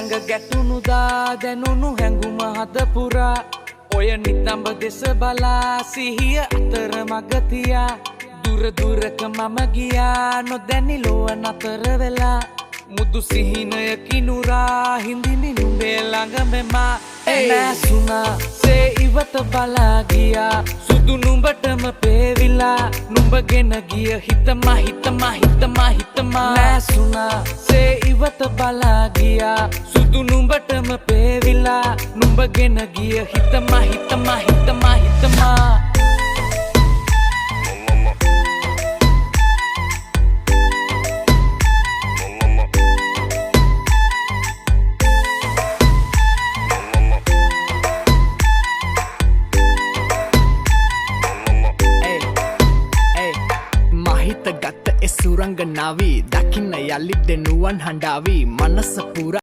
ළඟ ගැටුණු දා දැනුණු හැඟුම හද පුරා ඔය නිතඹ දෙස බලා සිහිය අතර මග තියා දුර දුරක මම ගියා නොදැනි ලොව නතර වෙලා මුදු සිහිනය කිනුරා හිඳිනි නුඹේ ළඟ මෙමා නැසුණා සේ ඉවත බලා ගියා සුදු නුඹටම පේවිලා නුඹගෙන ගිය හිතමා හිතමා හිතමා හිතමා නැසුණා සේ ඉවත බලා ගියා සුදු නුඹටම පේවිලා නුඹගෙන ගිය හිතමා හිතමා හිතමා හිතමා ගත එසුරංගනාවී දකින්න යළි දෙනුවන් හඬාවී මනස පුර